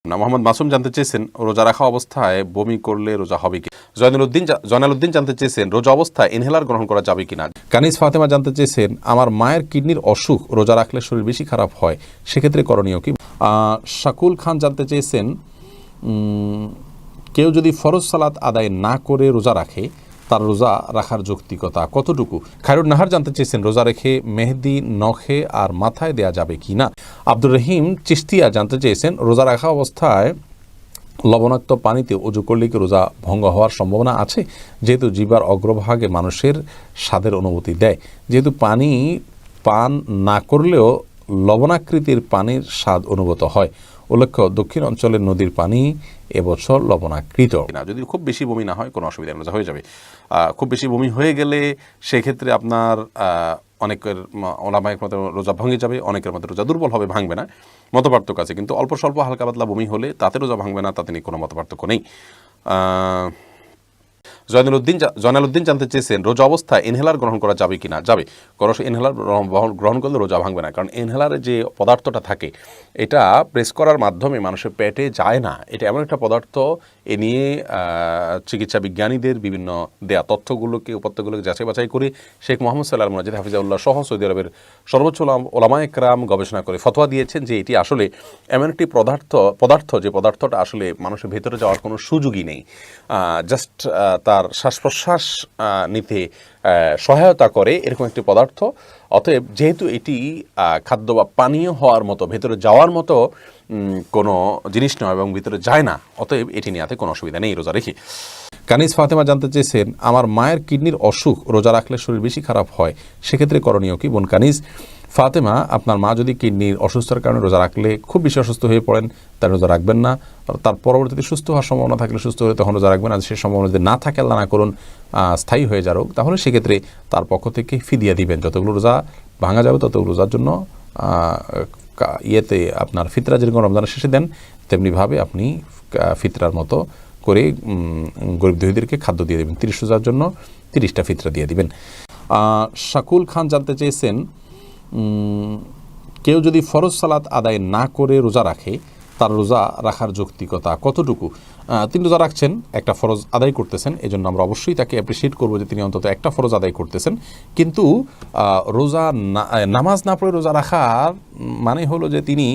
না, মোহাম্মদ মাসুম জানতে চেয়েছেন রোজা রাখা অবস্থায় বমি করলে রোজা হবে কি। জয়নালউদ্দিন জানতে চেয়েছেন রোজা অবস্থায় ইনহেলার গ্রহণ করা যাবে কিনা। কানিজ ফাতেমা জানতে চেয়েছেন আমার মায়ের কিডনির অসুখ, রোজা রাখলে শরীর বেশি খারাপ হয়, সেক্ষেত্রে করণীয় কি। শাকুল খান জানতে চেয়েছেন কেউ যদি ফরজ সালাত আদায় না করে রোজা রাখে তার রোজা রাখার যৌক্তিকতা কতটুকু। খায়রুন নাহার জানতে চেয়েছেন রোজা রেখে মেহেদি নখে আর মাথায় দেয়া যাবে কি না। আব্দুর রহিম চিশতিয়া জানতে চেয়েছেন রোজা রাখা অবস্থায় লবণাক্ত পানিতে অজু করলে কি রোজা ভঙ্গ হওয়ার সম্ভাবনা আছে, যেহেতু জিহ্বার অগ্রভাগে মানুষের স্বাদের অনুভূতি দেয়, যেহেতু পানি পান না করলেও লবণাকৃতির পানির স্বাদ অনুভূত হয়। উল্লেখ্য দক্ষিণ অঞ্চলের নদীর পানি এবছর লবণাকৃত। যদি খুব বেশি বমি না হয় কোনো অসুবিধা রোজা হয়ে যাবে। খুব বেশি বমি হয়ে গেলে সেক্ষেত্রে আপনার অনেকের ওলামায়ের মতো রোজা ভেঙে যাবে, অনেকের মতো রোজা দুর্বল হবে, ভাঙবে না, মতপার্থক্য আছে। কিন্তু অল্প স্বল্প হালকা পাতলা বমি হলে তাতে রোজা ভাঙবে না, তাতে নিয়ে কোনো মতপার্থক্য নেই। জয়নালউদ্দিন জানতে চেয়েছেন রোজা অবস্থায় ইনহেলার গ্রহণ করা যাবে কিনা। যাবে, ইনহেলার গ্রহণ করলে রোজা ভাঙবে না, কারণ ইনহেলারের যে পদার্থটা থাকে এটা প্রেস করার মাধ্যমে মানুষের পেটে যায় না। এটা এমন একটা পদার্থ, এ নিয়ে চিকিৎসা বিজ্ঞানীদের বিভিন্ন দেয়া উপাত্তগুলোকে যাচাই বাছাই করে শেখ মোহাম্মদ সাল্লাহ মুনাজ্জিদ হাফিজাউল্লাহ সহ সৌদি আরবের সর্বোচ্চ ওলামায়ে কেরাম গবেষণা করে ফতোয়া দিয়েছেন যে এটি আসলে এমন একটি পদার্থ যে পদার্থটা আসলে মানুষের ভেতরে যাওয়ার কোনো সুযোগই নেই, জাস্ট তার শ্বাস প্রশ্বাস নিতে সহায়তা করে এরকম একটি পদার্থ। অতএব যেহেতু এটি খাদ্য বা পানীয় হওয়ার মতো ভেতরে যাওয়ার মতো কোনো জিনিস নয় এবং ভিতরে যায় না, অতএব এটি নিয়ে কোনো অসুবিধা নেই রোজা রেখে। কানিজ ফাতেমা জানতে চেয়েছেন আমার মায়ের কিডনির অসুখ, রোজা রাখলে শরীর বেশি খারাপ হয়, সেক্ষেত্রে করণীয় কি। বোন কানিজ ফাতেমা, আপনার মা যদি কিডনির অসুস্থতার কারণে রোজা রাখলে খুব বেশি অসুস্থ হয়ে পড়েন, তার রোজা রাখবেন না। তার পরবর্তীতে সুস্থ হওয়ার সম্ভাবনা থাকলে সুস্থ হলে তখন রোজা রাখবেন। আর সে সম্ভাবনা যদি না থাকে, আল্লাহ না করুন স্থায়ী হয়ে যা রোগ, তাহলে সেক্ষেত্রে তার পক্ষ থেকে ফিদিয়া দিবেন। যতগুলো রোজা ভাঙা যাবে ততগুলো রোজার জন্য আপনার ফিতরা যেরকম রমজানের শেষে দেন, তেমনিভাবে আপনি ফিতরার মতো করে গরিব দুঃখীদেরকে খাদ্য দিয়ে দেবেন। 30 রোজার জন্য 30টা ফিতরা দিয়ে দিবেন। শাকুল খান জানতে চেয়েছেন কেউ যদি ফরজ সালাত আদায় না করে রোজা রাখে তার রোজা রাখার যৌক্তিকতা কতটুকু। তিনি রোজা রাখছেন, একটা ফরজ আদায় করতেছেন, এই জন্য আমরা অবশ্যই তাকে অ্যাপ্রিসিয়েট করবো যে তিনি অন্তত একটা ফরজ আদায় করতেছেন। কিন্তু নামাজ না পড়ে রোজা রাখার মানে হলো যে তিনি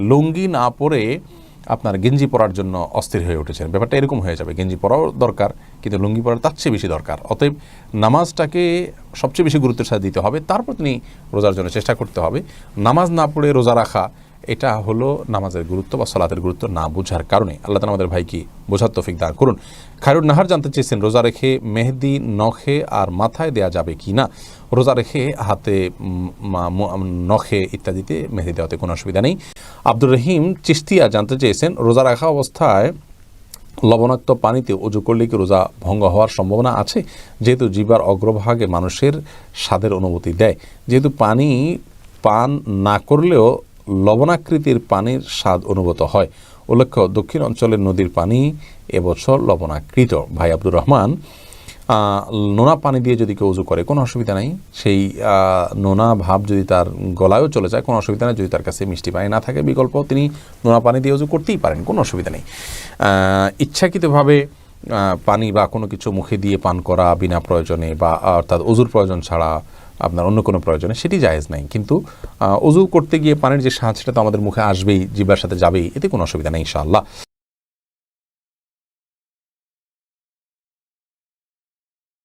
লুঙ্গি না পরে আপনার গেঞ্জি পরার জন্য অস্থির হয়ে উঠেছেন। ব্যাপারটা এরকম হয়ে যাবে, গেঞ্জি পরাও দরকার কিন্তু লুঙ্গি পরা তার চেয়ে বেশি দরকার। অতএব নামাজটাকে সবচেয়ে বেশি গুরুত্বের সাথে দিতে হবে, তারপর তিনি রোজার জন্য চেষ্টা করতে হবে। নামাজ না পড়ে রোজা রাখা এটা হলো নামাজের গুরুত্ব বা সালাতের গুরুত্ব না বোঝার কারণে। আল্লাহ তাআলা আমাদের ভাইকে বোঝার তৌফিক দান করুন। খায়রুন নাহার জানতে চেয়েছেন রোজা রেখে মেহেদি নখে আর মাথায় দেয়া যাবে কি না। রোজা রেখে হাতে, নখে ইত্যাদিতে মেহেদি দেওয়াতে কোনো অসুবিধা নেই। আব্দুর রহিম চিশতিয়া জানতে চেয়েছেন রোজা রাখা অবস্থায় লবণাক্ত পানিতে অজু করলে কি রোজা ভঙ্গ হওয়ার সম্ভাবনা আছে, যেহেতু জিহ্বার অগ্রভাগে মানুষের স্বাদের অনুভূতি দেয়, যেহেতু পানি পান না করলেও লবণাকৃতির পানির স্বাদ অনুভূত হয়। উল্লেখ্য দক্ষিণ অঞ্চলের নদীর পানি এবছর লবণাকৃত। ভাই আব্দুর রহমান, নোনা পানি দিয়ে যদি কেউ উজু করে কোনো অসুবিধা নেই, সেই নোনা ভাব যদি তার গলায়ও চলে যায় কোনো অসুবিধা নেই। যদি তার কাছে মিষ্টি পানি না থাকে বিকল্প তিনি নোনা পানি দিয়ে উজু করতেই পারেন, কোনো অসুবিধা নেই। ইচ্ছাকৃতভাবে পানি বা কোনো কিছু মুখে দিয়ে পান করা বিনা প্রয়োজনে বা অর্থাৎ উজুর প্রয়োজন ছাড়া আপনার অন্য কোনো প্রয়োজনে সেটি জায়েজ নাই, কিন্তু উজু করতে গিয়ে পানির যে স্বাদ সেটা তো আমাদের মুখে আসবেই, জিহ্বার সাথে যাবেই, এতে কোনো অসুবিধা নেই ইনশাআল্লাহ।